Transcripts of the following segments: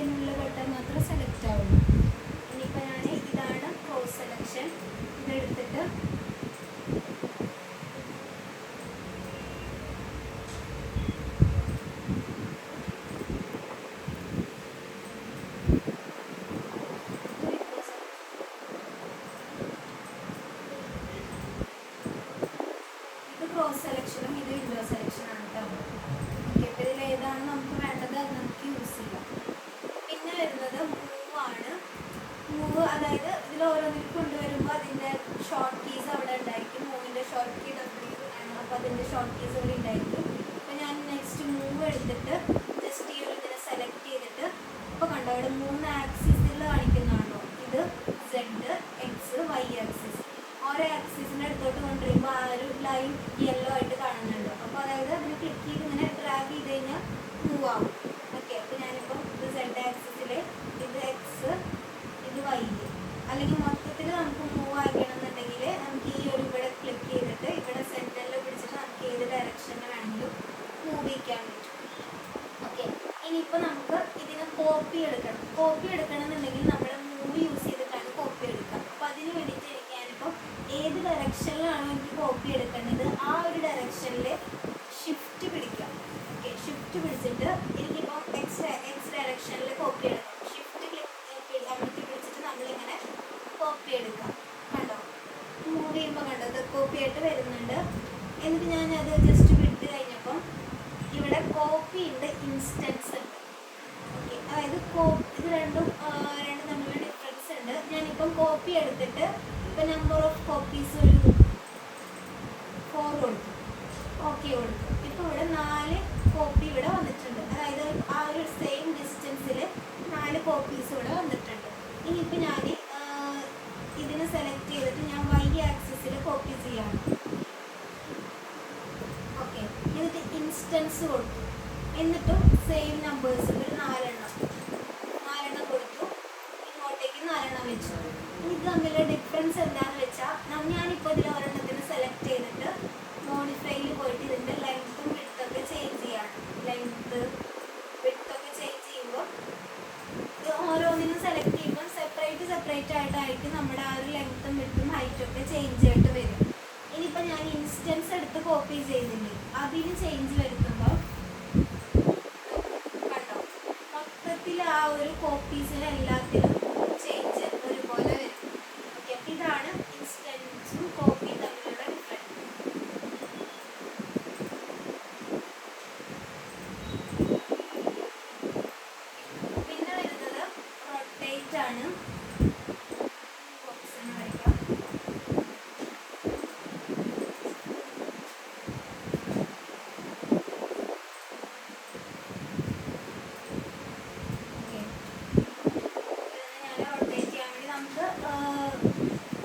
ബട്ടണിലുള്ള button മാത്രം select ആവുള്ളൂ. ഇനിയിപ്പോൾ ഞാൻ ഇതാണ് ക്രോസ് സെലക്ഷൻ. ഇതെടുത്തിട്ട് ക്രോസ് സെലക്ഷനും ഇത് വിൻഡോ സെലക്ഷനാണ് കേട്ടോ. ഓക്കെ, അപ്പോൾ ഇതിൽ ഏതാണ് നമുക്ക് വേണ്ടത് അത് നമുക്ക് യൂസ് ചെയ്യാം. പിന്നെ വരുന്നത് മൂവാണ്. മൂവ് അതായത് ഇതിൽ ഓരോന്നിൽ കൊണ്ടുവരുമ്പോൾ അതിൻ്റെ ഷോർട്ട് കീസ് അവിടെ ഉണ്ടായിരിക്കും. മൂവിൻ്റെ ഷോർട്ട് കീ W ആണ്, അപ്പോൾ അതിൻ്റെ ഷോർട്ട് കീസ് ഇവിടെ ഉണ്ടായിരിക്കും. അപ്പോൾ ഞാൻ നെക്സ്റ്റ് മൂവ് എടുത്തിട്ട് ജസ്റ്റ് ഈ ഒരു ഇതിനെ സെലക്ട് ചെയ്തിട്ട് ഇപ്പോൾ കണ്ടോ ഇവിടെ 3 ആക്സിസിൽ കാണിക്കുന്നതാണോ, ഇത് Z, X, Y ആക്സിസ്. ഓരോ ആക്സിസിൻ്റെ അടുത്തോട്ട് കൊണ്ടുവരുമ്പോൾ ആ ഒരു ലൈൻ യെല്ലോ ആയിട്ട് കാണുന്നുണ്ട്. അപ്പോൾ അതായത് അതിന് ക്ലിക്ക് ചെയ്ത് ഇങ്ങനെ ഡ്രാഗ് ചെയ്ത് കഴിഞ്ഞാൽ മൂവ് ആവും. ഓക്കെ, അപ്പോൾ ഞാനിപ്പോൾ ഇത് Z ആക്സിസിൽ, ഇത് X, ഇത് Y. അല്ലെങ്കിൽ മൊത്തത്തിൽ നമുക്ക് മൂവ് ആക്കണമെന്നുണ്ടെങ്കിൽ നമുക്ക് ഈ ഒരു ഇവിടെ ക്ലിക്ക് ചെയ്തിട്ട് ഇവിടെ സെൻറ്ററിൽ പിടിച്ചിട്ട് നമുക്ക് ഏത് ഡയറക്ഷനിൽ വേണമെങ്കിലും മൂവ് ചെയ്യിക്കാൻ പറ്റും. ഓക്കെ, ഇനിയിപ്പോൾ നമുക്ക് ഇതിനെ കോപ്പി എടുക്കണം. കോപ്പി എടുക്കണമെന്നുണ്ടെങ്കിൽ നമ്മൾ മൂവ് യൂസ് ചെയ്തിട്ടാണ് കോപ്പി എടുക്കുക. അപ്പോൾ അതിന് വേണ്ടിയിട്ട് ഞാനിപ്പോൾ ഏത് ഡയറക്ഷനിലാണോ എനിക്ക് കോപ്പി എടുക്കേണ്ടത് ആ ഒരു ഡയറക്ഷനിൽ ഷിഫ്റ്റ് പിടിക്കാം. ഓക്കെ, ഷിഫ്റ്റ് പിടിച്ചിട്ട് എനിക്കിപ്പോൾ എക്സ് ഡയറക്ഷനിൽ കോപ്പി എടുക്കാം. ഷിഫ്റ്റ് അമർത്തി പിടിച്ചിട്ട് നമ്മളിങ്ങനെ കോപ്പി എടുക്കാം. കണ്ടോ, മൂവ് ചെയ്യുമ്പോൾ കണ്ടോ ഇത് കോപ്പി ആയിട്ട് വരുന്നുണ്ട്. എന്നിട്ട് ഞാനത് ജസ്റ്റ് വിട്ട് കഴിഞ്ഞപ്പം ഇവിടെ കോപ്പി ഉണ്ട്, ഇൻസ്റ്റൻസ് ഉണ്ട്. ഓക്കെ, അതായത് ഇത് രണ്ടും തമ്മിലുള്ള ഡിഫറൻസ് ഉണ്ട്. ഞാനിപ്പം കോപ്പി എടുത്തിട്ട് ഇപ്പം നമ്പർ ഓഫ് കോപ്പീസ് ഒരു 4 കൊടുത്തു, ഓക്കെ കൊടുത്തു. ഇപ്പോൾ ഇവിടെ 4 കോപ്പി ഇവിടെ വന്നിട്ടുണ്ട്. അതായത് ആ ഒരു സെയിം ഡിസ്റ്റൻസിൽ 4 കോപ്പീസ് ഇവിടെ വന്നിട്ടുണ്ട്. ഇനിയിപ്പോൾ ഞാൻ ഇതിനെ സെലക്ട് ചെയ്തിട്ട് ഞാൻ Y ആക്സിസിൽ കോപ്പി ചെയ്യാണ്. ഓക്കെ, എന്നിട്ട് ഇൻസ്റ്റൻസ് കൊടുത്തു. എന്നിട്ടും സെയിം നമ്പേഴ്സ് ഒരു 4 കൊടുത്തു. ഇങ്ങോട്ടേക്ക് 4 വെച്ചു. ഇത് തമ്മിലുള്ള ഡിഫറൻസ് എന്താണെന്ന് വെച്ചാൽ ഞാനിപ്പോൾ ഇതിൽ ഒരെണ്ണത്തിന് സെലക്ട് ചെയ്തിട്ട് മോഡിഫൈയിൽ പോയിട്ട് ഇതിൻ്റെ ലെങ്ത്തും വിഡ്ത്തൊക്കെ ചേഞ്ച് ചെയ്യാണ്. ലെങ്ത്ത് വിഡ്ത്തൊക്കെ ചേഞ്ച് ചെയ്യുമ്പോൾ ഓരോന്നിനും സെലക്ട് ചെയ്യുമ്പോൾ സെപ്പറേറ്റ് ആയിട്ടായിരിക്കും നമ്മുടെ ആ ഒരു ലെങ്ത്തും വിഡ്ത്തും ഹൈറ്റൊക്കെ ചേഞ്ച് ആയിട്ട് വരും. ഇനിയിപ്പോൾ ഞാൻ ഇൻസ്റ്റൻസ് എടുത്ത് കോപ്പി ചെയ്തില്ലേ, അതിന് ചേഞ്ച് വരുത്തുമ്പോൾ കണ്ടോ മൊത്തത്തിൽ ആ ഒരു കോപ്പീസിനെല്ലാത്തിനും ചേഞ്ച് ഒരുപോലെ വരും. ഓക്കെ, അപ്പോൾ ഇതാണ് ഇൻസ്റ്റൻസും കോപ്പിയും തമ്മിലുള്ള ഡിഫറൻസ്. പിന്നെ വരുന്നത് റൊട്ടേറ്റ് ആണ്. ബോക്സിന് വരയ്ക്കാം.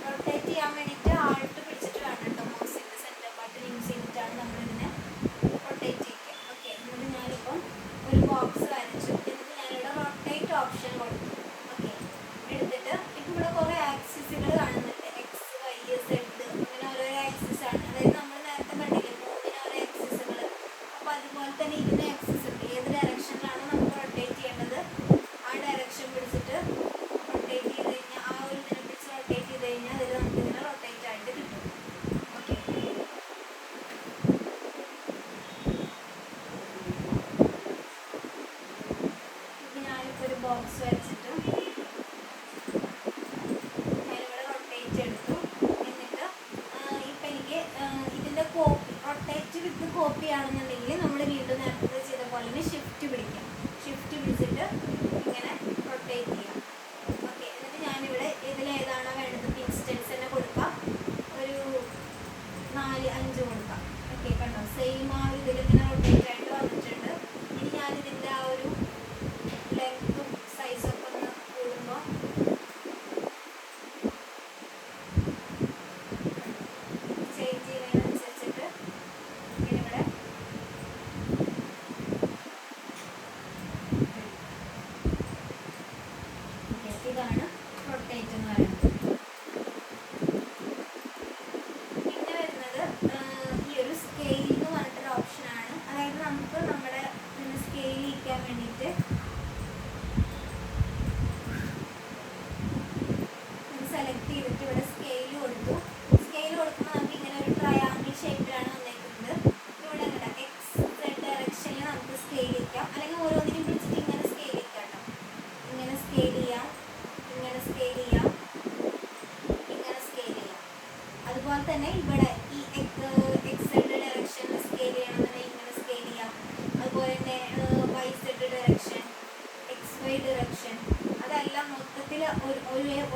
റൊട്ടേറ്റ് ചെയ്യാൻ വേണ്ടിയിട്ട് ആൾട്ട് പിടിച്ചിട്ട് വേണം കേട്ടോ. മൗസിൻ്റെ സെൻറ്റർ ബട്ടൺ യൂസ് ചെയ്തിട്ടാണ് നമ്മളിതിനെ റൊട്ടേറ്റ് ചെയ്യുക. ഓക്കെ, എന്നിട്ട് ഞാനിപ്പം ഒരു ബോക്സ് വരച്ചു. എന്നിട്ട് ഞാനിവിടെ റൊട്ടേറ്റ് ഓപ്ഷൻ കൊടുത്തു. ഓക്കെ, എടുത്തിട്ട് ഇപ്പം ഇവിടെ കുറേ ആക്സിസുകൾ കാണുന്നുണ്ട്. X, Y, Z അങ്ങനെ ഓരോരോ ആക്സിസാണ്. അതായത് നമ്മൾ നേരത്തെ കണ്ടില്ലേ മൂവിന് ഓരോ ആക്സിസുകൾ. അപ്പോൾ അതുപോലെ തന്നെ ഇതിന് ആക്സിസ് ഉണ്ട്. ഏത് ഡയറക്ഷനിലാണോ നമുക്ക് റൊട്ടേറ്റ് ചെയ്യേണ്ടത് ആ ഡയറക്ഷൻ പിടിച്ചിട്ട് റൊട്ടേറ്റ് ചെയ്ത് കഴിഞ്ഞാൽ ആ ഒരു ഇതിനെ പിടിച്ച് റൊട്ടേറ്റ് ചെയ്ത് കഴിഞ്ഞാൽ അതിൽ നമുക്ക് ഇതിനെ റൊട്ടേറ്റ് ആയിട്ട് കിട്ടും. ഓക്കെ, ഇപ്പം ഞാനിപ്പോൾ ഒരു ബോക്സ് വരച്ചിട്ട് ഞാനിവിടെ റൊട്ടേറ്റ് എടുത്തു. എന്നിട്ട് ഇപ്പം എനിക്ക് ഇതിൻ്റെ റൊട്ടേറ്റ് വിത്ത് കോപ്പി ആണെന്നുണ്ടെങ്കിൽ നമ്മൾ വീണ്ടും നേരത്തെ ചെയ്ത പോലെ തന്നെ ഷിഫ്റ്റ് പിടിക്കാം. ഷിഫ്റ്റ് പിടിച്ചിട്ട് ഇങ്ങനെ റൊട്ടേറ്റ് ചെയ്യാം. ഓക്കെ, എന്നിട്ട് ഞാനിവിടെ ഇതിലേതാണോ വേണ്ടത് ഇൻസ്റ്റൻസ് തന്നെ കൊടുക്കാം. ഒരു 4-5 കൊടുക്കാം. ഓക്കെ, കണ്ടോ സെയിം ആ ഇതിലിങ്ങനെ റൊട്ടേറ്റ് ആയിട്ട് വന്നിട്ടുണ്ട്. ഇനി ഞാനിതിൻ്റെ ആ ഒരു ലെങ്ത്തും സൈസൊക്കെ ഒന്ന് കൂടുമ്പോൾ ചേഞ്ച് ചെയ്യുന്നതിനനുസരിച്ചിട്ട് ഇങ്ങനെ ഇവിടെ സ്കെയിൽ ചെയ്യാം, ഇങ്ങനെ സ്കെയിൽ ചെയ്യാം, ഇങ്ങനെ സ്കെയിൽ ചെയ്യാം. അതുപോലെ തന്നെ ഇവിടെ ഈ XZ ഡയറക്ഷനിൽ സ്കെയിൽ ചെയ്യണമെന്നുണ്ടെങ്കിൽ ഇങ്ങനെ സ്കെയിൽ ചെയ്യാം. അതുപോലെ തന്നെ YZ ഡയറക്ഷൻ, XY ഡയറക്ഷൻ, അതെല്ലാം മൊത്തത്തിൽ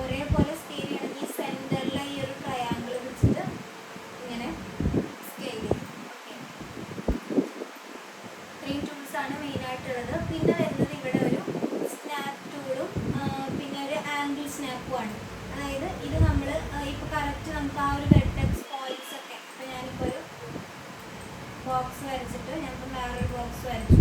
ഒരേപോലെ സ്കെയിൽ ചെയ്യണമെങ്കിൽ സെൻറ്ററിലെ ഈ ഒരു ട്രയാങ്കിൾ വെച്ചിട്ട് ഇങ്ങനെ സ്കെയിൽ ചെയ്യും. ഓക്കെ, ഇത്രയും ടൂൾസാണ് മെയിനായിട്ടുള്ളത്. പിന്നെ വരുന്നത് ഇവിടെ ഒരു സ്നാപ്പ് ടൂളും പിന്നെ ഒരു ആംഗിൾ സ്നാപ്പുമാണ്. അതായത് ഇത് നമ്മൾ ഇപ്പോൾ കറക്റ്റ് നമുക്ക് ആ ഒരു വെർട്ടെക്സ് പോയിന്റ്സ് ഒക്കെ, ഇപ്പോൾ ഞാനിപ്പോൾ ഒരു ബോക്സ് വരച്ചിട്ട് ഞാനിപ്പോൾ വേറൊരു ബോക്സ് വരച്ചു.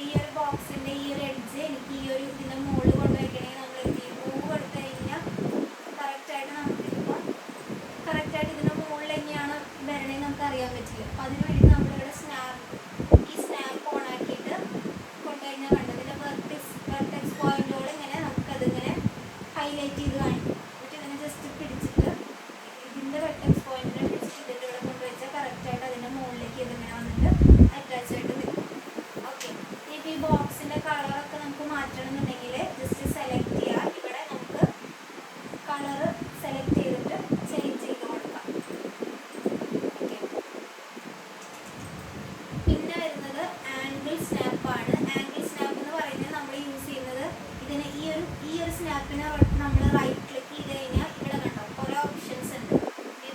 ഈ ഒരു ബോക്സിൻ്റെ ഈ ഒരു എഡ്ജ് എനിക്ക് ഈ ഒരു ഇതിൻ്റെ മുകളിൽ കൊണ്ടുവയ്ക്കണമെങ്കിൽ നമ്മൾ എന്ത് ചെയ്യും, മൂവ് കൊടുത്തു കഴിഞ്ഞാൽ കറക്റ്റായിട്ട് നമുക്കിപ്പോൾ കറക്റ്റായിട്ട് ഇതിൻ്റെ മുകളിൽ എങ്ങനെയാണ് വരണമെന്ന് നമുക്ക് അറിയാൻ പറ്റില്ല. അപ്പോൾ അതിന് വേണ്ടി നമ്മളിവിടെ ഈ സ്നാപ്പ് ഓൺ ആക്കിയിട്ട് കൊണ്ടുകഴിഞ്ഞാൽ കണ്ടത് ഇതിൻ്റെ വെർട്ടെക്സ് പോയിന്റുകൾ ഇങ്ങനെ നമുക്കതിങ്ങനെ ഹൈലൈറ്റ് ചെയ്ത് കാണിക്കും. എന്നിട്ട് ഇതിനെ ജസ്റ്റ് പിടിച്ചിട്ട് ഇതിൻ്റെ വെർട്ടെക്സ് പോയിന്റിനെ പിടിച്ചിട്ട് ഇതിൻ്റെ ഇവിടെ കൊണ്ടുവച്ചാൽ കറക്റ്റായിട്ട് അതിൻ്റെ മുകളിലേക്ക് ഇതിങ്ങനെ വന്നിട്ട് അറ്റാച്ച് ആയിട്ട് നിൽക്കും. ഓക്കെ, ഇനിയിപ്പോൾ ഈ ബോക്സിൻ്റെ കളറൊക്കെ നമുക്ക് മാറ്റണമെന്നുണ്ടെങ്കിൽ ജസ്റ്റ് സെലക്ട് ചെയ്യുക. ഇവിടെ നമുക്ക് കളറ് സെലക്ട് ചെയ്തിട്ട് ചേഞ്ച് ചെയ്ത് കൊടുക്കാം. ഓക്കെ, പിന്നെ വരുന്നത് ആംഗിൾ സ്നാപ്പാണ്. ആംഗിൾ സ്നാപ്പ് എന്ന് പറയുന്നത് നമ്മൾ യൂസ് ചെയ്യുന്നത് ഇതിന് ഈ ഒരു സ്നാപ്പിനെ നമ്മൾ റൈറ്റ് ക്ലിക്ക് ചെയ്ത് കഴിഞ്ഞാൽ ഇവിടെ കണ്ടോ കുറേ ഓപ്ഷൻസ് ഉണ്ട്. ഈ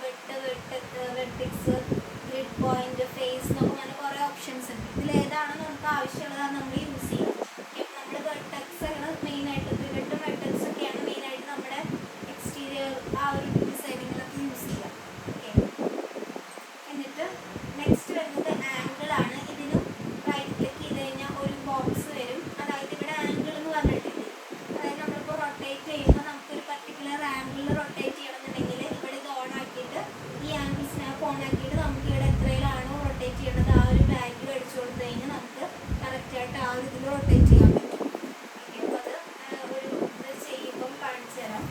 വെർട്ടെക്സ്, ഗ്രിഡ് പോയിന്റ്, ഫേസ് എന്നൊക്കെ പറഞ്ഞ കുറേ ഓപ്ഷൻസ് ഉണ്ട്. ഇതിലേതാണെന്ന് നമുക്ക് ആവശ്യമുള്ളതാണ് നമ്മൾ യൂസ് ചെയ്യുക. നമ്മൾ വെർട്ടെക്സ് ആണ് മെയിനായിട്ട്, ഗ്രിഡും വെർട്ടെക്സ് ഒക്കെയാണ് മെയിനായിട്ട് നമ്മുടെ എക്സ്റ്റീരിയർ ആ ഒരു ഡിസൈനിങ്ങിലൊക്കെ യൂസ് ചെയ്യുക. ഓക്കെ, എന്നിട്ട് നെക്സ്റ്റ് വരുന്നത് ആംഗിൾ ആണ്. ഇതിനും റൈറ്റ് ക്ലിക്ക് ചെയ്ത് കഴിഞ്ഞാൽ ഒരു ബോക്സ് വരും. അതായത് ഇവിടെ ആംഗിൾ എന്ന് പറഞ്ഞിട്ടില്ല. അതായത് നമ്മളിപ്പോൾ റൊട്ടേറ്റ് ചെയ്യുമ്പോൾ നമുക്കൊരു പർട്ടിക്കുലർ ആംഗിളിൽ റൊട്ടേറ്റ് ചെയ്യണമെന്നുണ്ടെങ്കിൽ ഇവിടെ ഇത് ഓൺ ആക്കിയിട്ട് ഈ ആംഗിൾ സ്നാപ്പ് ഓൺ ആക്കിയിട്ട് നമുക്ക് ഇവിടെ എത്രയിലാണോ റൊട്ടേറ്റ് ചെയ്യണത് ആ ഒരു വാല്യൂ അടിച്ചു കൊടുത്തു കഴിഞ്ഞാൽ നമുക്ക് കറക്റ്റായിട്ട് ആ ഒരു ഇതിൽ റൊട്ടേറ്റ് ചെയ്യാൻ പറ്റും. ഓക്കെ, അപ്പോൾ അത് ഒരു ഇത് ചെയ്യുമ്പം കാണിച്ചു തരാം.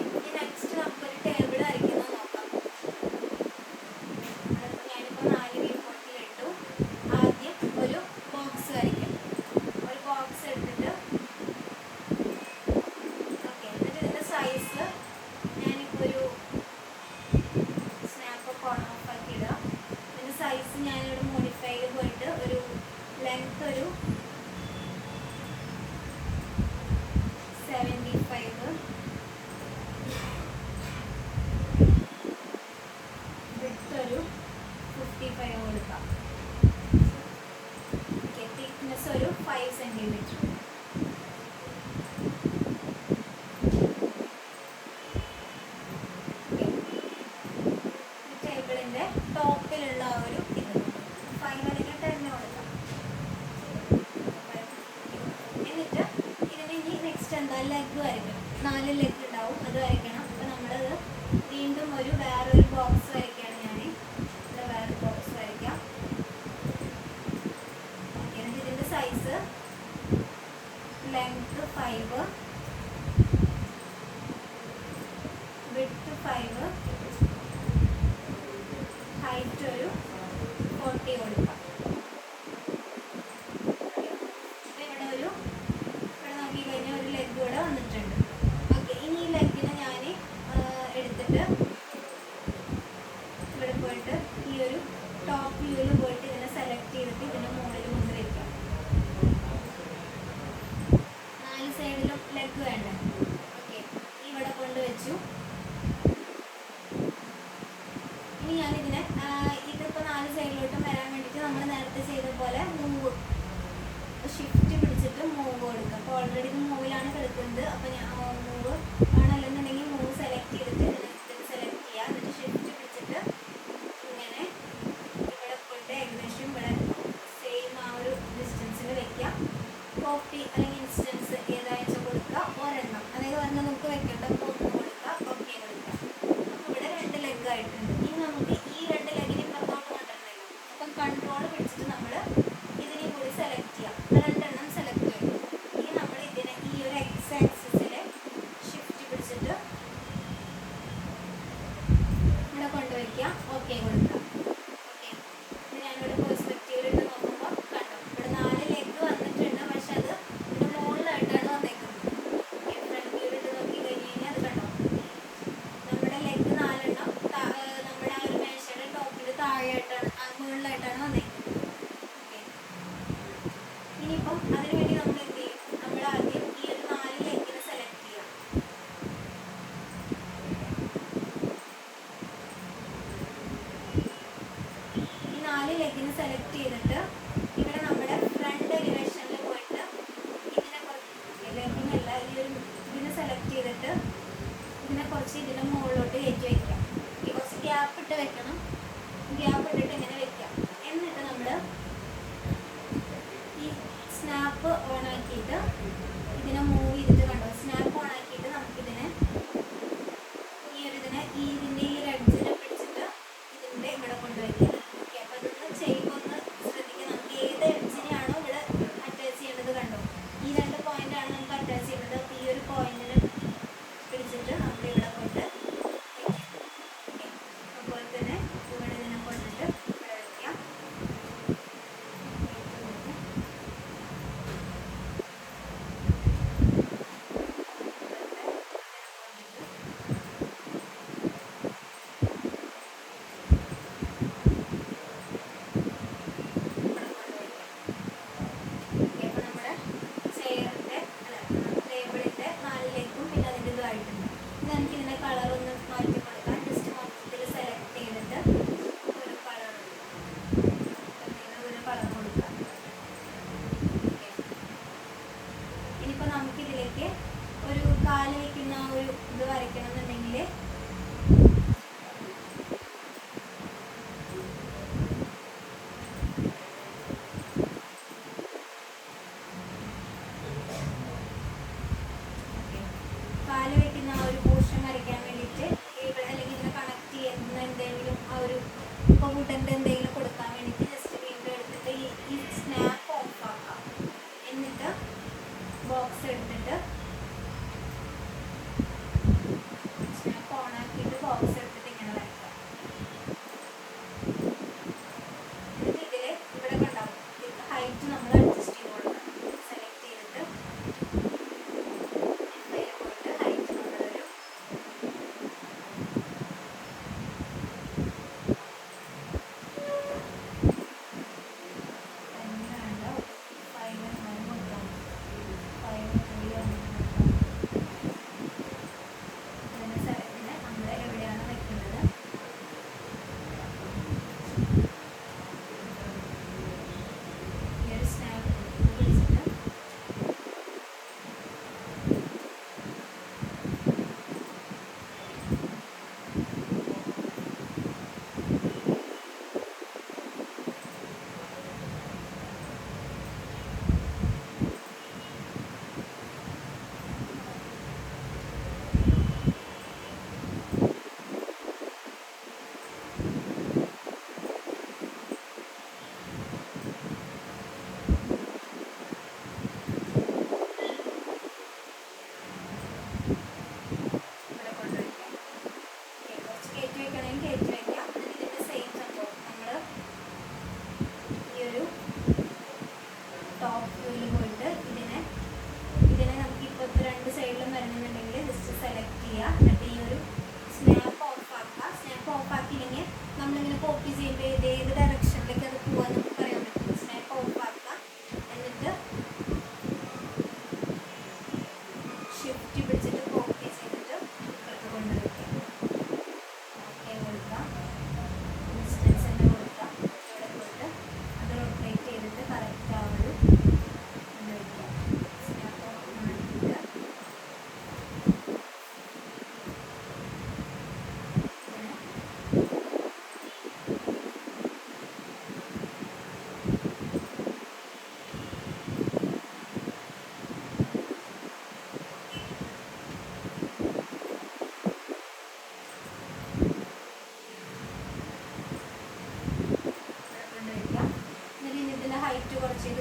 ഇനി നെക്സ്റ്റ് നമുക്കൊരു ടേബിൾ വരയ്ക്കുന്നത് നോക്കാം. ഞാനിപ്പോൾ 4 വ്യൂ പോയിന്റിലിട്ടു. ആദ്യം ഒരു ബോക്സ് വരയ്ക്കാം. ഒരു ബോക്സ് എടുത്തിട്ട് ഓക്കെ, എന്നിട്ട് ഇതിൻ്റെ സൈസ് ഞാനിപ്പോൾ ഒരു സ്നാപ്പൊക്കെ ഓൺ ഓഫ് ആക്കി ഇടുക. ഇതിൻ്റെ സൈസ് ഞാനിവിടെ മോഡിഫൈയിൽ പോയിട്ട് ഒരു ലെങ്ത് ഒരു 75, വിഡ്ത്ത് ഒരു 55 കൊടുക്കാം. ഓക്കെ, തിക്നെസ് ഒരു 5 സെൻറ്റിമീറ്റർ. ടേബിളിൻ്റെ ടോപ്പിലുള്ള ആ ഒരു ഇത് 5 അല്ലെങ്കിൽ 10 കൊടുക്കാം. എന്നിട്ട് ഇതിന് ഇനി നെക്സ്റ്റ് എന്താ ലെഗ് വരയ്ക്കണം. 4 ലെഗ് ഉണ്ടാവും, അത് വരയ്ക്കണം. അപ്പോൾ നമ്മളത് വീണ്ടും വേറൊരു ബോക്സ് വരയ്ക്കുകയാണ്. ഞാൻ ഇവിടെ വേറൊരു ബോക്സ് വരയ്ക്കാം. ഓക്കെ, എന്നിട്ട് ഇതിൻ്റെ സൈസ് ലെങ്ത് 5, വിഡ്ത്ത് 5, ഹൈറ്റ് ഒരു 40 കൊടുക്കാം. ഇവിടെ നോക്കി കഴിഞ്ഞാൽ ഒരു ലെഗ് ഇവിടെ വന്നിട്ടുണ്ട്. ഓക്കെ, ഇനി ഈ ലെഗിനെ ഞാൻ എടുത്തിട്ട് ഇവിടെ പോയിട്ട് ഈ ഒരു ടോപ്പ് വ്യൂവിൽ പോയിട്ട് ഇതിനെ സെലക്ട് ചെയ്തിട്ട് ഇതിൻ്റെ മുകളിൽ കൊണ്ട് വയ്ക്കാം. 4 സൈഡിലും ലെഗ് വേണ്ടേ. ഓക്കെ, ഇവിടെ കൊണ്ട് വെച്ചു. ഇനി ഞാനിതിനെ ഇതിപ്പോൾ 4 സൈഡിലോട്ടും വരാൻ വേണ്ടിയിട്ട് നമ്മൾ നേരത്തെ ചെയ്ത പോലെ മൂവ് ഷിഫ്റ്റ് പിടിച്ചിട്ട് മൂവ് കൊടുക്കുക. അപ്പോൾ ഓൾറെഡി ഇത് മൂവിലാണ് കിടക്കുന്നത്. അപ്പോൾ ഞാൻ മൂവ് ആണല്ലെന്നുണ്ടെങ്കിൽ മൂവ് സെലക്ട് ചെയ്തിട്ട് ഇതിന് സെലക്ട് ചെയ്യുക. എന്നിട്ട് ഷിഫ്റ്റ് പിടിച്ചിട്ട് ഇങ്ങനെ ഇവിടെ പോയിട്ട് ഏകദേശം ഇവിടെ സെയിം ആ ഒരു ഡിസ്റ്റൻസിൽ വയ്ക്കാം. കോപ്പി അല്ലെങ്കിൽ ഇൻസ്റ്റൻസ് ഏതാഴ്ച കൊടുക്കുക, ഒരെണ്ണം. അതായത് ഒരെണ്ണം നമുക്ക് വെക്കേണ്ട, അപ്പോൾ 1 കൊടുക്കുക, ഓക്കെ കൊടുക്കുക. അപ്പോൾ ഇവിടെ 2 ലെഗ് ആയിട്ടുണ്ട്. ഇനി നമുക്ക് ഈ 2 ലെഗിനെ പുറത്തോട്ട് കൊണ്ടുവരണമല്ലോ. അപ്പം കൺട്രോൾ പിടിച്ചിട്ട് നമ്മൾ ഇതിനെയും കൂടി സെലക്ട് ചെയ്യാം. 2 എണ്ണം സെലക്ട് ചെയ്യും. ഇനി നമ്മൾ ഇതിനെ ഈ ഒരു എക്സ് ആക്സിസിൽ ഷിഫ്റ്റ് പിടിച്ചിട്ട് വെക്കണം. ഗ്യാപ്പ് ഇട്ടിട്ട് ഇങ്ങനെ വെക്കാം. എന്നിട്ട് നമ്മൾ ഈ സ്നാപ്പ് ഓൺ ആക്കിയിട്ട് ഇതിനെ മൂവ് ചെയ്തിട്ട് കണ്ടോ, സ്നാപ്പ് ഓൺ ആക്കിയിട്ട് നമുക്കിതിനെ ഇതിന്റെ ഈ ഒരു എഡ്ജിനെ പിടിച്ചിട്ട് ഇതിന്റെ ഇവിടെ കൊണ്ടുവയ്ക്കാം. ഓക്കെ, അപ്പൊ ഇതൊന്ന് ചെയ്യുമ്പോൾ ഒന്ന് ശ്രദ്ധിക്കുക. നമുക്ക് ഏത് എഡ്ജിനെയാണോ ഇവിടെ അറ്റാച്ച് ചെയ്യേണ്ടത് കണ്ടോ, ഈ 2 പോയിന്റ് ആണ് നമുക്ക് അറ്റാച്ച് ചെയ്യേണ്ടത്. അപ്പോൾ ഈ ഒരു പോയിന്റിന് പിടിച്ചിട്ട് നമുക്ക് ഇവിടെ കൊണ്ട് വയ്ക്കാം. ഓക്കെ, അതുപോലെ തന്നെ ഇവിടെ ഇതിനെ കൊണ്ടിട്ട് ഇവിടെ വയ്ക്കാം. ഇനിയിപ്പോൾ നമുക്കിതിലേക്ക് ഒരു കാല് വയ്ക്കുന്ന ഒരു ഇത് വരയ്ക്കണം എന്നുണ്ടെങ്കിൽ കാല് വയ്ക്കുന്ന ആ ഒരു പോർഷൻ വരയ്ക്കാൻ വേണ്ടിയിട്ട് ഇവിടെ അല്ലെങ്കിൽ ഇതിനെ കണക്ട് ചെയ്യുന്ന എന്തെങ്കിലും ആ ഒരു ഇപ്പോൾ വുഡൻ്റെ എന്തെങ്കിലും കൊടുക്കാൻ വേണ്ടിയിട്ട് ജസ്റ്റ് വീണ്ടും എടുത്തിട്ട് ഈ സ്നാപ്പ് ഓഫ് ആക്കാം. എന്നിട്ട് ബോക്സ് എടുത്തിട്ട് സ്നാപ്പ് ഓൺ ആക്കിയിട്ട് ബോക്സ് എടുത്തിട്ട് ഇങ്ങനെ വരയ്ക്കാം. എന്നിട്ട് ഇതിൽ ഇവിടെ കണ്ടാവും ഹൈറ്റ് നമ്മൾ അഡ്ജസ്റ്റ് ചെയ്ത് കൊടുക്കണം. സെലക്ട് ചെയ്തിട്ട് പോയിട്ട് ഹൈറ്റ് നമ്മളൊരു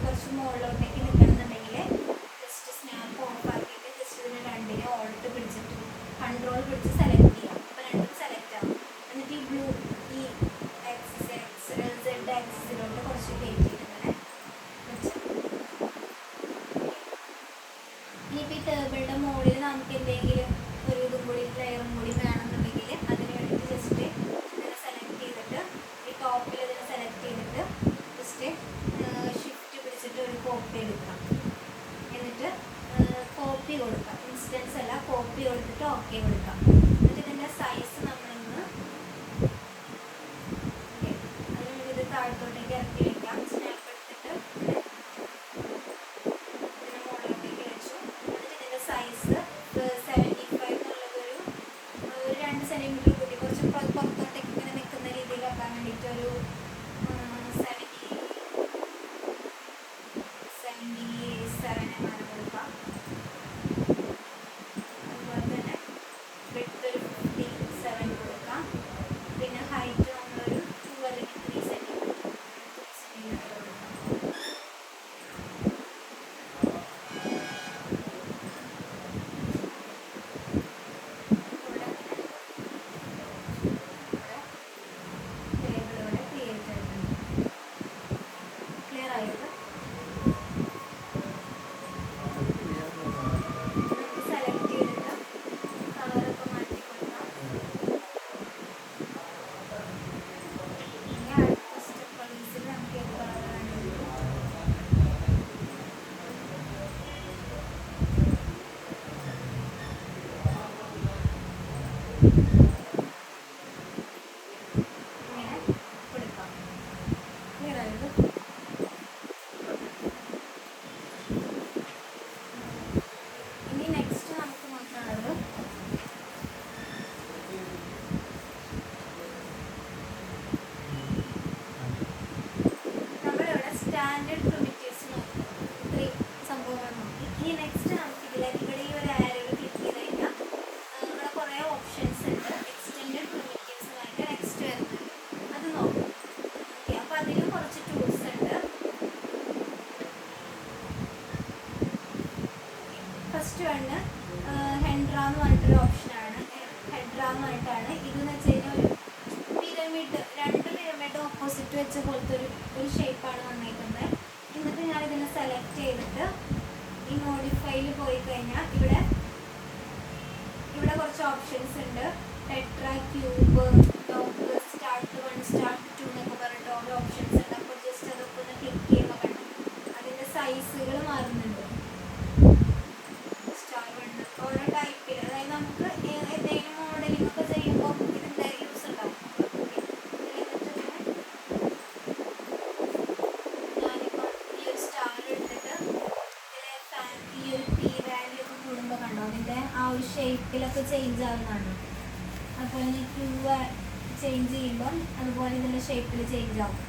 കുറച്ച് മുകളിലോട്ടേക്ക് നിൽക്കണമെന്നുണ്ടെങ്കിൽ ജസ്റ്റ് സ്നാപ്പ് ഓഫ് ആക്കിയിട്ട് ജസ്റ്റ് ഇതിന് രണ്ടിനെ ഓൾട്ട് പിടിച്ചിട്ട് കൺട്രോൾ പിടിച്ച് സെലക്ട് ചെയ്യാം. അപ്പോൾ രണ്ടും സെലക്ട് ആവും. എന്നിട്ട് ഈ ബ്ലൂ ഈ സെഡ് ആക്സിസിലോട്ട് കുറച്ച് കയറ്റിയിട്ട് ഇങ്ങനെ വെച്ച് ഇനിയിപ്പോൾ ഈ ടേബിളിൻ്റെ മുകളിൽ നമുക്ക് എന്തെങ്കിലും ഒരു ഇതും കൂടി ലെയറും കൂടി വേണമെന്നുണ്ടെങ്കിൽ അതിന് വേണ്ടിയിട്ട് ജസ്റ്റ് ഇതിനെ സെലക്ട് ചെയ്തിട്ട് ഈ ടോപ്പിൽ ഇതിനെ സെലക്ട് ചെയ്തിട്ട് ജസ്റ്റ് ഒരു കോപ്പി എടുക്കാം. എന്നിട്ട് കോപ്പി കൊടുക്കാം. ഇൻസ്റ്റൻസ് അല്ല, കോപ്പി കൊടുത്തിട്ട് ഓക്കെ കൊടുക്കാം. എന്നിട്ട് ഇതിൻ്റെ സൈസ് നമ്മളൊന്ന് അതിന് ഇത് താഴത്തോട്ടേക്ക് ഇറക്കി വയ്ക്കാം. സ്നാപ്പ് എടുത്തിട്ട് ഇതിൻ്റെ മുകളിലോട്ടേക്ക് വെച്ചു. എന്നിട്ട് ഇതിൻ്റെ സൈസ് 75 എന്നുള്ളതൊരു 2 സെൻറ്റിമീറ്റർ കൂടി കുറച്ച് പുറത്തോട്ടേക്ക് ഇങ്ങനെ നിൽക്കുന്ന രീതിയിൽ സ്റ്റാൻഡേർഡ് പ്രിമിറ്റീവ്സ് നോക്കി, ഇത്രയും സംഭവങ്ങൾ നോക്കി. ഇനി നെക്സ്റ്റ് നമുക്ക് ഇവിടെ ഈ ഒരു ആരോയിൽ ക്ലിക്ക് ചെയ്ത് കഴിഞ്ഞാൽ ഇവിടെ കുറേ ഓപ്ഷൻസ് ഉണ്ട്. എക്സ്റ്റെൻഡഡ് പ്രിമിറ്റീവ്സുമായിട്ട് നെക്സ്റ്റ് വരുന്നത് അത് നോക്കാം. ഓക്കെ, അപ്പോൾ അതിലും കുറച്ച് ടൂൾസ് ഉണ്ട്. ഫസ്റ്റ് വണ് ഹെഡ്ര എന്ന് പറഞ്ഞിട്ടൊരു ഓപ്ഷനാണ്. ഹെഡ്ര എന്ന് പറഞ്ഞിട്ടാണ് ഇതെന്ന് വെച്ച് കഴിഞ്ഞാൽ ഒരു പിരമിഡ്, 2 പിരമിഡ് ഓപ്പോസിറ്റ് വെച്ച പോലത്തെ ഒരു ഷേപ്പാണ് വന്നിരിക്കുന്നത്. എന്നിട്ട് ഞാനിതിനെ സെലക്ട് ചെയ്തിട്ട് ഈ മോഡിഫൈയിൽ പോയി കഴിഞ്ഞാൽ ഇവിടെ കുറച്ച് ഓപ്ഷൻസ് ഉണ്ട്. Tetra, cube, dock, start 1, start 2 എന്നൊക്കെ പറഞ്ഞിട്ട് ഓരോ ഓപ്ഷൻസ് ഉണ്ട്. അപ്പോൾ ജസ്റ്റ് അതൊക്കെ ഒന്ന് ക്ലിക്ക് ചെയ്യുമ്പോൾ കണ്ടു അതിൻ്റെ സൈസുകൾ മാറുന്നുണ്ട്. സ്റ്റാർ 1 ഓരോ ടൈപ്പിൽ, അതായത് നമുക്ക് എന്തെങ്കിലും മോഡലിംഗ് ഒക്കെ ചെയ്യുമ്പോൾ ഇതിൻ്റെ യൂസ് ഉണ്ടാവും. ഞാനിപ്പോൾ ഈ ഒരു സ്റ്റാർ എടുത്തിട്ട് ഈ ഒരു പി വാല്യൂ ഒക്കെ കൂടുമ്പോൾ കണ്ടോ അതിൻ്റെ ആ ഒരു ഷേപ്പിലൊക്കെ ചേഞ്ച് ആവുന്നതാണ്. അപ്പോൾ ഇനി ക്യൂ ചേഞ്ച് ചെയ്യുമ്പം അതുപോലെ ഇതിൻ്റെ ഷേപ്പിൽ ചേഞ്ച് ആവും.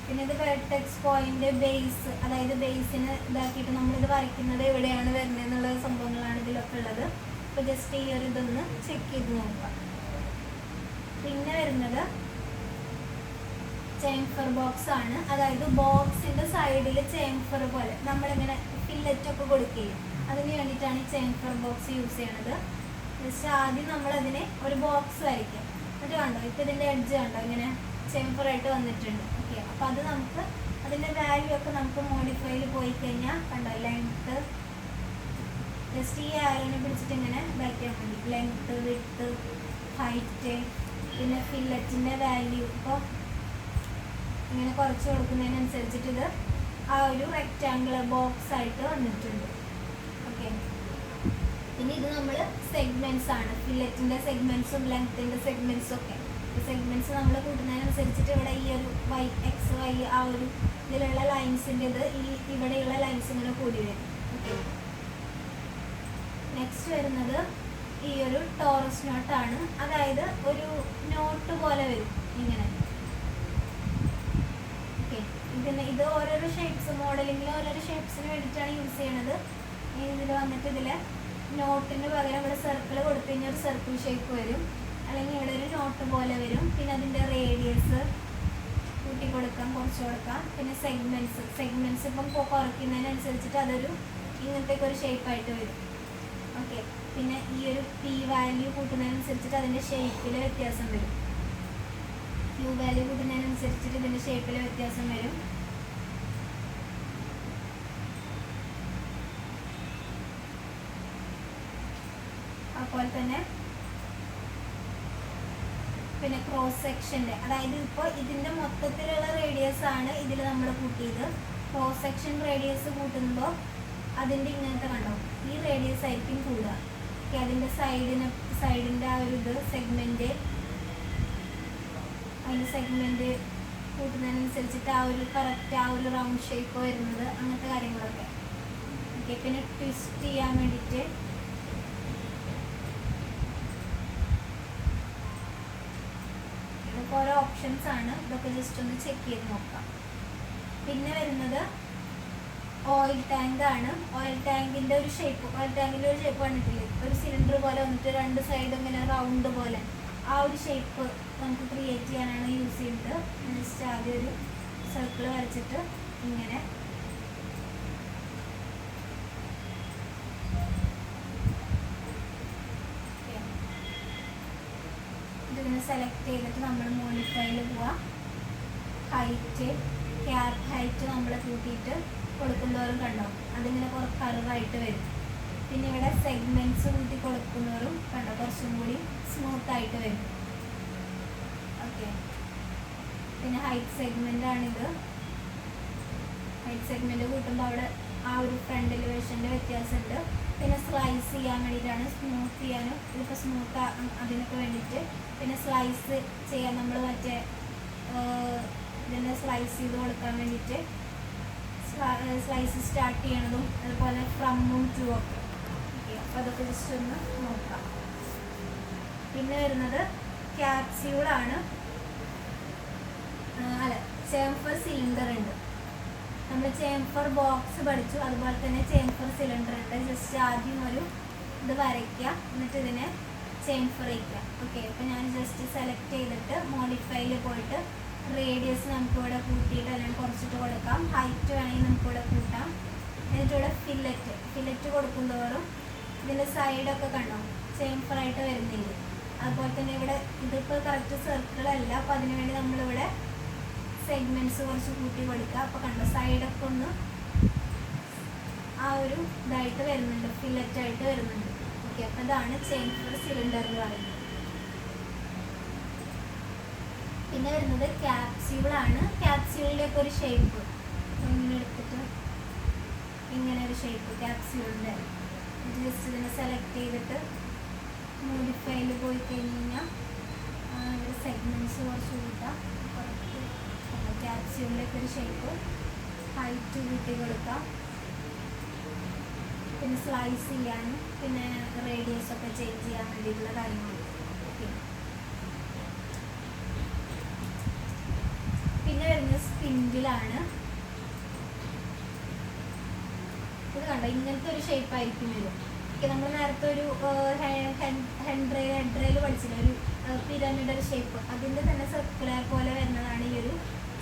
പിന്നെ ഇത് വെർട്ടെക്സ് പോയിന്റ്, ബേസ്, അതായത് ബേസിന് ഇതാക്കിയിട്ട് നമ്മളിത് വരയ്ക്കുന്നത് എവിടെയാണ് വരുന്നത് എന്നുള്ള സംഭവങ്ങളാണ് ഇതിലൊക്കെ ഉള്ളത്. അപ്പോൾ ജസ്റ്റ് ഈ ഒരു ഇതൊന്ന് ചെക്ക് ചെയ്ത് നോക്കാം. പിന്നെ വരുന്നത് ചേംഫർ ബോക്സ് ആണ്. അതായത് ബോക്സിൻ്റെ സൈഡിൽ ചേംഫർ പോലെ നമ്മളിങ്ങനെ ഫില്ലറ്റൊക്കെ കൊടുക്കുകയും അതിന് വേണ്ടിയിട്ടാണ് ഈ ചേംഫർ ബോക്സ് യൂസ് ചെയ്യണത്. ജസ്റ്റ് ആദ്യം നമ്മളതിനെ ഒരു ബോക്സ് വരയ്ക്കാം. എന്നിട്ട് കണ്ടോ ഇപ്പോൾ ഇതിൻ്റെ എഡ്ജ് കണ്ടോ ഇങ്ങനെ ചേംഫറായിട്ട് വന്നിട്ടുണ്ട്. ഓക്കെ, അപ്പോൾ അത് നമുക്ക് അതിൻ്റെ വാല്യൂ ഒക്കെ നമുക്ക് മോഡിഫൈയിൽ പോയി കഴിഞ്ഞാൽ കണ്ടോ ലെങ്ത്ത്, ജസ്റ്റ് ഈ ആരോനെ പിടിച്ചിട്ട് ഇങ്ങനെ ഇതാക്കിയാൽ മതി. ലെങ്ത്ത്, വിഡ്ത്ത്, ഹൈറ്റ്, പിന്നെ ഫില്ലറ്റിൻ്റെ വാല്യൂ ഇപ്പോൾ ഇങ്ങനെ കുറച്ച് കൊടുക്കുന്നതിനനുസരിച്ചിട്ട് ഇത് ആ ഒരു റെക്റ്റാങ്കിൾ ബോക്സ് ആയിട്ട് വന്നിട്ടുണ്ട്. ഓക്കെ, പിന്നെ ഇത് നമ്മൾ സെഗ്മെൻറ്റ്സ് ആണ്. ഫില്ലറ്റിൻ്റെ സെഗ്മെൻറ്റ്സും ലെങ്ത്തിൻ്റെ സെഗ്മെൻറ്റ്സും ഒക്കെ സെഗ്മെൻറ്റ്സ് നമ്മൾ കൂട്ടുന്നതിനനുസരിച്ചിട്ട് ഇവിടെ ഈ ഒരു വൈ എക്സ് വൈ ആ ഒരു ഇതിലുള്ള ലൈൻസിൻ്റെ ഇത് ഇവിടെയുള്ള ലൈൻസ് ഇങ്ങനെ കൂടി വരും. ഓക്കെ, നെക്സ്റ്റ് വരുന്നത് ഈ ഒരു ടോറസ് നോട്ടാണ്. അതായത് ഒരു നോട്ട് പോലെ വരും ഇങ്ങനെ. ഓക്കെ, ഇത് ഓരോരോ ഷേപ്സ് മോഡലിങ്ങിൽ ഓരോരോ ഷേപ്സിന് വേണ്ടിയിട്ടാണ് യൂസ് ചെയ്യണത്. ഇതിൽ വന്നിട്ട് ഇതിൽ നോട്ടിന് പകരം ഇവിടെ സർക്കിൾ കൊടുത്തു കഴിഞ്ഞാൽ ഒരു സർക്കിൾ ഷേപ്പ് വരും, അല്ലെങ്കിൽ ഇവിടെ ഒരു നോട്ട് പോലെ വരും. പിന്നെ അതിൻ്റെ റേഡിയസ് കൂട്ടി കൊടുക്കാം, കുറച്ച് കൊടുക്കാം. പിന്നെ സെഗ്മെൻറ്റ്സ് ഇപ്പം കുറയ്ക്കുന്നതിനനുസരിച്ചിട്ട് അതൊരു ഇങ്ങനത്തേക്ക് ഒരു ഷേപ്പായിട്ട് വരും. ഓക്കെ, പിന്നെ ഈ ഒരു പി വാല്യൂ കൂട്ടുന്നതിനനുസരിച്ചിട്ട് അതിൻ്റെ ഷേപ്പിൽ വ്യത്യാസം വരും. ക്യൂ വാല്യൂ കൂട്ടുന്നതിനനുസരിച്ചിട്ട് ഇതിൻ്റെ ഷേപ്പിൽ വ്യത്യാസം വരും. അതുപോലെ തന്നെ പിന്നെ ക്രോസ് സെക്ഷൻ്റെ, അതായത് ഇപ്പോൾ ഇതിൻ്റെ മൊത്തത്തിലുള്ള റേഡിയസ് ആണ് ഇതിൽ നമ്മൾ കൂട്ടിയത്. ക്രോസ് സെക്ഷൻ റേഡിയസ് കൂട്ടുമ്പോൾ അതിൻ്റെ ഇങ്ങനത്തെ കണ്ടോ ഈ റേഡിയസ് ആയിരിക്കും കൂടുക. ഓക്കെ, അതിൻ്റെ സൈഡിൻ്റെ ആ ഒരു ഇത് സെഗ്മെൻറ്റ്, അതിൻ്റെ സെഗ്മെൻറ്റ് കൂട്ടുന്നതിനനുസരിച്ചിട്ട് ആ ഒരു കറക്റ്റ് ആ ഒരു റൗണ്ട് ഷേപ്പ് വരുന്നത്, അങ്ങനത്തെ കാര്യങ്ങളൊക്കെ. ഓക്കെ, പിന്നെ ട്വിസ്റ്റ് ചെയ്യാൻ വേണ്ടിയിട്ട് ഇതൊക്കെ ഓരോ ഓപ്ഷൻസ് ആണ്. ഇതൊക്കെ ജസ്റ്റ് ഒന്ന് ചെക്ക് ചെയ്ത് നോക്കാം. പിന്നെ വരുന്നത് ഓയിൽ ടാങ്ക് ആണ്. ഓയിൽ ടാങ്കിൻ്റെ ഒരു ഷേപ്പ് കണ്ടിട്ടില്ലേ, ഒരു സിലിണ്ടർ പോലെ വന്നിട്ട് 2 സൈഡ് ഇങ്ങനെ റൗണ്ട് പോലെ ആ ഒരു ഷേപ്പ് നമുക്ക് ക്രിയേറ്റ് ചെയ്യാനാണ് യൂസ് ചെയ്യുന്നത്. ജസ്റ്റ് ആദ്യം ഒരു സർക്കിൾ വരച്ചിട്ട് ഇങ്ങനെ ഇതിങ്ങനെ സെലക്ട് ചെയ്തിട്ട് നമ്മൾ മോഡിഫൈയിൽ പോവാം. ഹൈറ്റ്, ക്യാപ് ഹൈറ്റ് നമ്മൾ കൂട്ടിയിട്ട് കൊടുക്കുന്നവരും കണ്ടോ അതിങ്ങനെ കുറച്ച് കർവായിട്ട് വരും. പിന്നെ ഇവിടെ സെഗ്മെൻറ്റ്സ് കൂട്ടി കൊടുക്കുന്നവരും കണ്ടോ കുറച്ചും കൂടി സ്മൂത്തായിട്ട് വരും. ഓക്കെ, പിന്നെ ഹൈറ്റ് സെഗ്മെൻ്റ് ആണിത്. ഹൈറ്റ് സെഗ്മെൻറ്റ് കൂട്ടുമ്പോൾ അവിടെ ആ ഒരു ഫ്രണ്ട് എലിവേഷൻ്റെ വ്യത്യാസമുണ്ട്. പിന്നെ സ്ലൈസ് ചെയ്യാൻ വേണ്ടിയിട്ടാണ്, സ്മൂത്ത് ചെയ്യാനും ഇതിപ്പോൾ സ്മൂത്ത് അതിനൊക്കെ വേണ്ടിയിട്ട്. പിന്നെ സ്ലൈസ് ചെയ്യാൻ നമ്മൾ മറ്റേ ഇതിൻ്റെ സ്ലൈസ് ചെയ്ത് കൊടുക്കാൻ വേണ്ടിയിട്ട് സ്ലൈസ് സ്റ്റാർട്ട് ചെയ്യണതും അതുപോലെ ഫ്രമ്മും ടു ഒക്കെ. ഓക്കെ, അപ്പോൾ അതൊക്കെ ജസ്റ്റ് ഒന്ന് നോക്കാം. പിന്നെ വരുന്നത് ക്യാപ്സ്യൂളാണ്. അല്ല, ചേംഫർ സിലിണ്ടർ ഉണ്ട്. നമ്മൾ ചേംഫർ ബോക്സ് പഠിച്ചു, അതുപോലെ തന്നെ ചേംഫർ സിലിണ്ടർ ഉണ്ട്. ജസ്റ്റ് ആദ്യം ഒരു ഇത് വരയ്ക്കുക, എന്നിട്ട് ഇതിനെ ചേംഫർ വയ്ക്കുക. ഓക്കെ, അപ്പോൾ ഞാൻ ജസ്റ്റ് സെലക്ട് ചെയ്തിട്ട് മോഡിഫൈയിൽ പോയിട്ട് റേഡിയസ് നമുക്ക് ഇവിടെ കൂട്ടിയിട്ട് അല്ലെങ്കിൽ കുറച്ചിട്ട് കൊടുക്കാം. ഹൈറ്റ് വേണമെങ്കിൽ നമുക്ക് ഇവിടെ കൂട്ടാം. എന്നിട്ട് ഇവിടെ ഫില്ലറ്റ് കൊടുക്കുന്തോറും ഇതിൻ്റെ സൈഡൊക്കെ കണ്ടോ ചേംഫറായിട്ട് വരുന്നില്ല. അതുപോലെ തന്നെ ഇവിടെ ഇതിപ്പോൾ കറക്റ്റ് സർക്കിളല്ല, അപ്പോൾ അതിനുവേണ്ടി നമ്മളിവിടെ സെഗ്മെൻറ്റ്സ് കുറച്ച് കൂട്ടി കൊടുക്കുക. അപ്പോൾ കണ്ടോ സൈഡൊക്കെ ഒന്ന് ആ ഒരു ഇതായിട്ട് വരുന്നുണ്ട്, ഫില്ലറ്റായിട്ട് വരുന്നുണ്ട്. ഓക്കെ, അപ്പോൾ ഇതാണ് ചേംഫർ സിലിണ്ടർ എന്ന് പറയുന്നത്. പിന്നെ വരുന്നത് ക്യാപ്സ്യൂളാണ്. ക്യാപ്സ്യൂളിൻ്റെയൊക്കെ ഒരു ഷേപ്പ് ഇങ്ങനെ എടുത്തിട്ട് ഇങ്ങനെ ഒരു ഷേപ്പ് ക്യാപ്സ്യൂളിൻ്റെ. ജസ്റ്റ് ഇതിനെ സെലക്ട് ചെയ്തിട്ട് മോഡിഫൈയിൽ പോയി കഴിഞ്ഞ് കഴിഞ്ഞാൽ ഇവിടെ സെഗ്മെൻറ്റ്സ് കുറച്ച് കൂട്ടാം. ക്യാപ്സ്യൂളിൻ്റെയൊക്കെ ഒരു ഷേപ്പ് ഹൈറ്റ് കൂട്ടി കൊടുക്കാം. പിന്നെ സ്ലൈസ് ചെയ്യാനും പിന്നെ റേഡിയസ് ഒക്കെ ചേഞ്ച് ചെയ്യാൻ വേണ്ടിയിട്ടുള്ള കാര്യങ്ങൾ. പിന്നെ വരുന്നത് സ്പിൻഡിലാണ്. ഇത് കണ്ടോ ഇങ്ങനത്തെ ഒരു ഷേപ്പ് ആയിരിക്കും വരും. നമ്മൾ നേരത്തെ ഒരു ഹെഡ് റെയിൽ പഠിച്ചില്ല, ഒരു പിരമിഡൽ ഷേപ്പ്, അതിൻ്റെ തന്നെ സർക്കുലർ പോലെ വരുന്നതാണ് ഈ ഒരു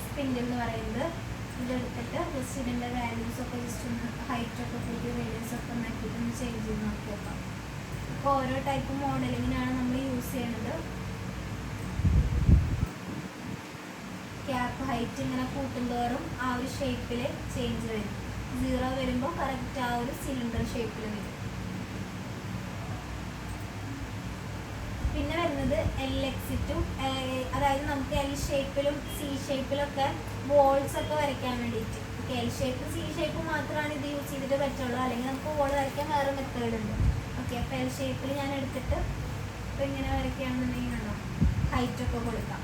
സ്പിൻഡിൽ എന്ന് പറയുന്നത്. ഇതെടുത്തിട്ട് ജസ്റ്റ് ഇതിൻ്റെ വാല്യൂസൊക്കെ ജസ്റ്റ് ഒന്ന് ഹൈറ്റൊക്കെ കൂട്ടി റേഡിയസൊക്കെ ഉണ്ടാക്കിയിട്ട് ഒന്ന് ചേഞ്ച് ചെയ്ത് നോക്കി നോക്കാം. ഇപ്പോൾ ഓരോ ടൈപ്പ് മോഡലിങ്ങിനാണ് നമ്മൾ യൂസ് ചെയ്യണത്. ക്യാപ്പ് ഹൈറ്റ് ഇങ്ങനെ കൂട്ടുന്തോറും ആ ഒരു ഷേപ്പിൽ ചേഞ്ച് വരും. 0 വരുമ്പോൾ കറക്റ്റ് ആ ഒരു സിലിണ്ടർ ഷേപ്പിൽ വരും. പിന്നെ വരുന്നത് LX2, അതായത് നമുക്ക് L ഷേപ്പിലും C ഷേപ്പിലൊക്കെ വോൾസ് ഒക്കെ വരയ്ക്കാൻ വേണ്ടിയിട്ട്. Okay, L shape C shape മാത്രമാണ് ഇത് യൂസ് ചെയ്തിട്ട് പറ്റുള്ളൂ, അല്ലെങ്കിൽ നമുക്ക് വോൾ വരയ്ക്കാൻ വേറെ മെത്തേഡ് ഉണ്ട്. ഓക്കെ, അപ്പോൾ L ഷേപ്പിൽ ഞാൻ എടുത്തിട്ട് ഇപ്പോൾ ഇങ്ങനെ വരയ്ക്കുകയാണെന്നുണ്ടെങ്കിൽ കണ്ടോ ഹൈറ്റൊക്കെ കൊടുക്കാം.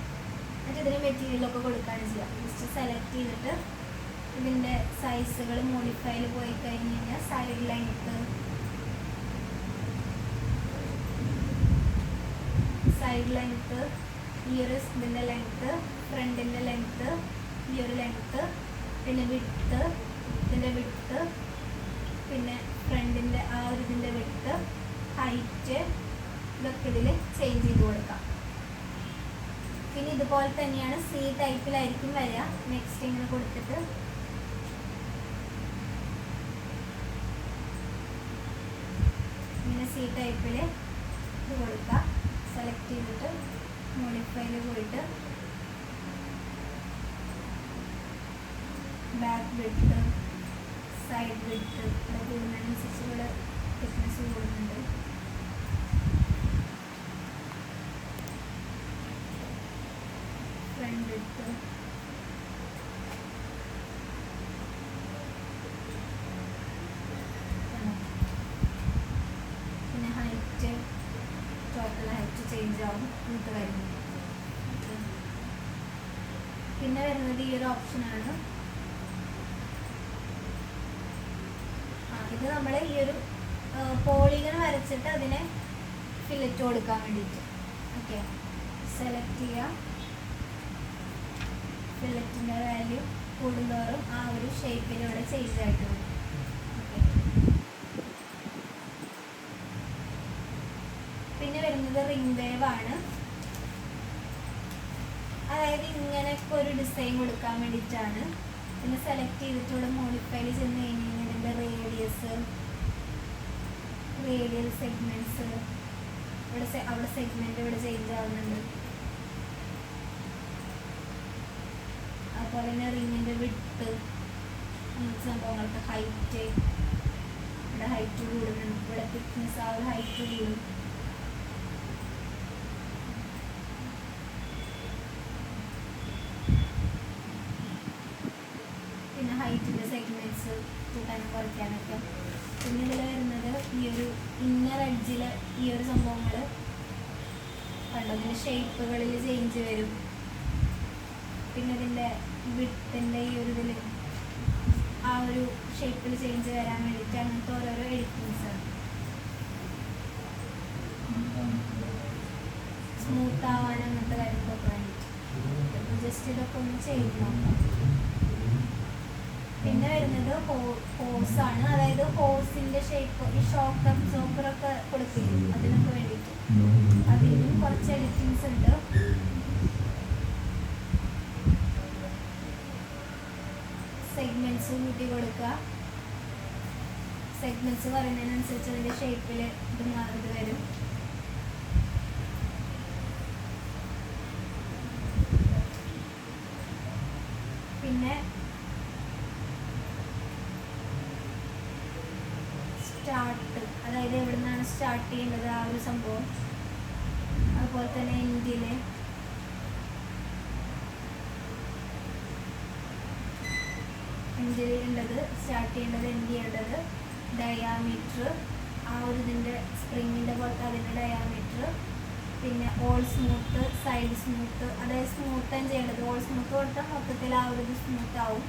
എന്നിട്ട് ഇതിന് മെറ്റീരിയലൊക്കെ കൊടുക്കുകയാണ് ചെയ്യുക. ജസ്റ്റ് സെലക്ട് ചെയ്തിട്ട് ഇതിൻ്റെ സൈസുകൾ മോഡിഫൈയിൽ പോയി കഴിഞ്ഞ് കഴിഞ്ഞാൽ സൈഡ് ലെങ്ത്ത്, ഈ ഒരു ഇതിൻ്റെ ലെങ്ത്ത്, ഫ്രണ്ടിൻ്റെ ലെങ്ത്ത്, ഈ ഒരു ലെങ്ത്ത്, പിന്നെ വിഡ്ത്ത്, ഇതിൻ്റെ വിഡ്ത്ത്, പിന്നെ ഫ്രണ്ടിൻ്റെ ആ ഒരു ഇതിൻ്റെ വിഡ്ത്ത്, ഹൈറ്റ്, ഇതൊക്കെ ഇതിൽ ചേഞ്ച് ചെയ്ത് കൊടുക്കാം. പിന്നെ ഇതുപോലെ തന്നെയാണ് C ടൈപ്പിലായിരിക്കും വരിക. നെക്സ്റ്റ് ഇങ്ങനെ കൊടുത്തിട്ട് ഇങ്ങനെ C ടൈപ്പിൽ ഇത് കൊടുക്കാം. സെലക്ട് ചെയ്തിട്ട് മോഡിഫൈയിൽ പോയിട്ട് ബാക്ക് വിഡ്ത്ത്, സൈഡ് വിഡ്ത്ത് ഇവിടെ കൂടുന്നതിനനുസരിച്ച് ഇവിടെ തിക്നെസ് കൂടുന്നുണ്ട്. ഫ്രണ്ട് വിഡ്ത്ത്, പിന്നെ ഹൈറ്റ്, ടോട്ടൽ ഹൈറ്റ് ചേഞ്ച് ആവും ഇങ്ങനത്തെ കാര്യങ്ങൾ. പിന്നെ വരുന്നത് ഈ ഒരു ഓപ്ഷനാണ്. ഇത് നമ്മൾ ഈ ഒരു പോളിഗൺ വരച്ചിട്ട് അതിനെ ഫില്ലറ്റ് കൊടുക്കാൻ വേണ്ടിയിട്ട്. ഓക്കെ, സെലക്ട് ചെയ്യുക. ഫില്ലറ്റിൻ്റെ വാല്യൂ കൂടുന്തോറും ആ ഒരു ഷേപ്പിലൂടെ ചേഞ്ച് ആയിട്ട് വരും. പിന്നെ വരുന്നത് റിംഗ് വേവ് ആണ്. അതായത് ഇങ്ങനെയൊക്കെ ഒരു ഡിസൈൻ കൊടുക്കാൻ വേണ്ടിയിട്ടാണ്. പിന്നെ സെലക്ട് ചെയ്തിട്ടുള്ള മോഡിഫൈയിൽ ചെന്ന് കഴിഞ്ഞ് കഴിഞ്ഞാൽ ഇതിൻ്റെ റേഡിയൽ സെഗ്മെൻറ്റ്സ് അവിടെ സെഗ്മെൻറ്റ് ഇവിടെ ചേഞ്ച് ആവുന്നുണ്ട്. അതുപോലെ തന്നെ റിങ്ങിൻ്റെ വിഡ്ത്ത്, അങ്ങനത്തെ സംഭവങ്ങൾക്ക് ഹൈറ്റ്, ഇവിടെ ഹൈറ്റ് കൂടുന്നുണ്ട്, ഇവിടെ തിക്നെസ് ആ ഒരു ഹൈറ്റ് കൂടും. പിന്നെ ഹൈറ്റിൻ്റെ സെഗ്മെൻറ്റ്സ് കൂട്ടാനും കുറയ്ക്കാനൊക്കെ. പിന്നെ ഇതിൽ വരുന്നത് ഈ ഒരു ഇന്നർ എഡ്ജിൽ ഈ ഒരു സംഭവങ്ങൾ കണ്ടോ, ഇതിൻ്റെ ഷേപ്പുകളിൽ ചേഞ്ച് വരും. പിന്നെ ഇതിൻ്റെ വിഡ്ത്തിൻ്റെ ഈ ഒരു ഇതിൽ ആ ഒരു ഷേപ്പിൽ ചേഞ്ച് വരാൻ വേണ്ടിയിട്ട് അങ്ങനത്തെ ഓരോരോ എഡിറ്റിങ്സാണ്. സ്മൂത്ത് ആവാൻ അങ്ങനത്തെ കാര്യങ്ങളൊക്കെ വേണ്ടിയിട്ട്. അപ്പോൾ ജസ്റ്റ് ഇതൊക്കെ ഒന്ന് ചെയ്ത് നോക്കാം. പിന്നെ വരുന്നത് ഹോസാണ്, അതായത് ഹോസിൻ്റെ ഷേപ്പ് ഈ ഷോക്ക് അബ്സോർബറൊക്കെ കൊടുക്കില്ലേ അതിനൊക്കെ വേണ്ടിയിട്ട്. അതിനും കുറച്ച് എഡിറ്റിങ്സ് ഉണ്ട്. സെഗ്മെൻറ്റ്സ് കൂട്ടി കൊടുക്കുക. സെഗ്മെൻറ്റ്സ് പറയുന്നതിനനുസരിച്ച് അതിൻ്റെ ഷേപ്പിൽ ഇത് വരും. പിന്നെ സ്റ്റാർട്ട്, അതായത് എവിടെ നിന്നാണ് സ്റ്റാർട്ട് ചെയ്യേണ്ടത് ആ ഒരു സംഭവം. അതുപോലെ തന്നെ എൻഡിലെ ഉള്ളത് സ്റ്റാർട്ട് ചെയ്യേണ്ടത്, എൻഡ് ചെയ്യേണ്ടത്, ഡയാമീറ്റർ, ആ ഒരു ഇതിൻ്റെ സ്പ്രിങ്ങിൻ്റെ പോലത്തെ അതിൻ്റെ ഡയാമീറ്റർ. പിന്നെ ഓൾ സ്മൂത്ത്, സൈഡ് സ്മൂത്ത്, അതായത് സ്മൂത്ത് ചെയ്യേണ്ടത്. ഓൾ സ്മൂത്ത് കൊടുത്താൽ മൊത്തത്തിൽ ആ ഒരു ഇത് സ്മൂത്ത് ആവും.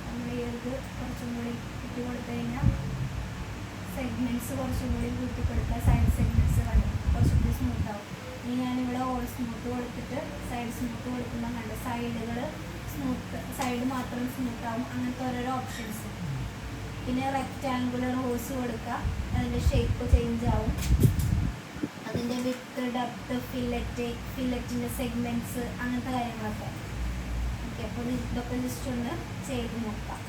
നമ്മൾ ഈ ഒരു കുറച്ചും കൂടി കൂട്ടി കൊടുത്തു കഴിഞ്ഞാൽ സെഗ്മെൻറ്റ്സ് കുറച്ചും കൂടി കൂട്ടി കൊടുക്കുക. സൈഡ് സെഗ്മെൻറ്റ്സ് കണ്ടു കുറച്ചും കൂടി സ്മൂത്ത് ആവും. ഇനി ഞാനിവിടെ ഓൾ സ്മൂത്ത് കൊടുത്തിട്ട് സൈഡ് സ്മൂത്ത് കൊടുക്കുമ്പോൾ കണ്ട് സൈഡുകൾ സ്മൂത്ത്, സൈഡ് മാത്രം സ്മൂത്ത് ആവും. അങ്ങനത്തെ ഓരോരോ ഓപ്ഷൻസ്. പിന്നെ റെക്റ്റാങ്കുലർ ഹോസ് കൊടുക്കുക, അതിൻ്റെ ഷേപ്പ് ചേഞ്ച് ആവും. അതിൻ്റെ വിത്ത്, ഡെപ്ത്, ഫില്ലറ്റിൻ്റെ സെഗ്മെൻറ്റ്സ്, അങ്ങനത്തെ കാര്യങ്ങളൊക്കെ. ഓക്കെ, അപ്പോൾ ഇതൊക്കെ ജസ്റ്റ് ഒന്ന് ചെയ്ത് നോക്കാം.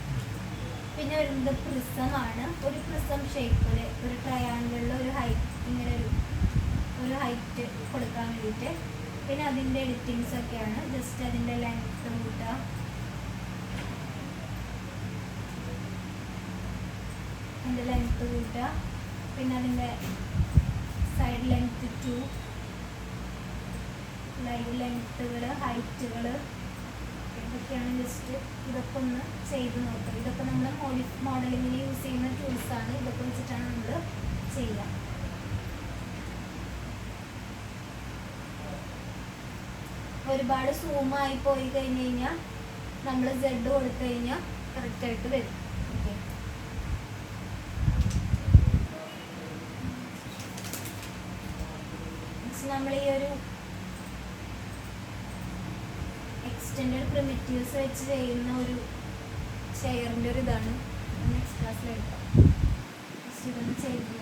പിന്നെ വരുന്നത് പ്രിസമാണ്. ഒരു പ്രിസം ഷേപ്പിൽ ഒരു ട്രയാങ്കിളിൽ ഒരു ഹൈറ്റ്, ഇങ്ങനെ ഒരു ഹൈറ്റ് കൊടുക്കാൻ വേണ്ടിയിട്ട്. പിന്നെ അതിൻ്റെ എഡിറ്റിങ്സ് ഒക്കെയാണ്. ജസ്റ്റ് അതിൻ്റെ ലെങ്ത്ത് കൂട്ടുക, പിന്നെ അതിൻ്റെ സൈഡ് ലെങ്ത്ത് 2, ലൈവ് ലെങ്ത്തുകൾ, ഹൈറ്റുകൾ, ഇതൊക്കെയാണ്. ജസ്റ്റ് ഇതൊക്കെ ഒന്ന് ചെയ്ത് നോക്കുക. ഇതൊക്കെ നമ്മൾ മോഡലിങ്ങിന് യൂസ് ചെയ്യുന്ന ടൂൾസാണ്. ഇതൊക്കെ വെച്ചിട്ടാണ് നമ്മൾ ചെയ്യുക. ഒരുപാട് സൂമായി പോയി കഴിഞ്ഞ് കഴിഞ്ഞാൽ നമ്മൾ Z കൊടുത്തു കഴിഞ്ഞാൽ കറക്റ്റായിട്ട് വരും. ഓക്കെ, നമ്മൾ ഈ ഒരു എക്സ്റ്റെൻഡഡ് പ്രിമിറ്റീവ്സ് വെച്ച് ചെയ്യുന്ന ഒരു ചെയറിൻ്റെ ഒരു ഇതാണ് നെക്സ്റ്റ് ക്ലാസ്സിലെടുക്കാം. ജസ്റ്റ് ഇതൊന്ന് ചെയ്ത്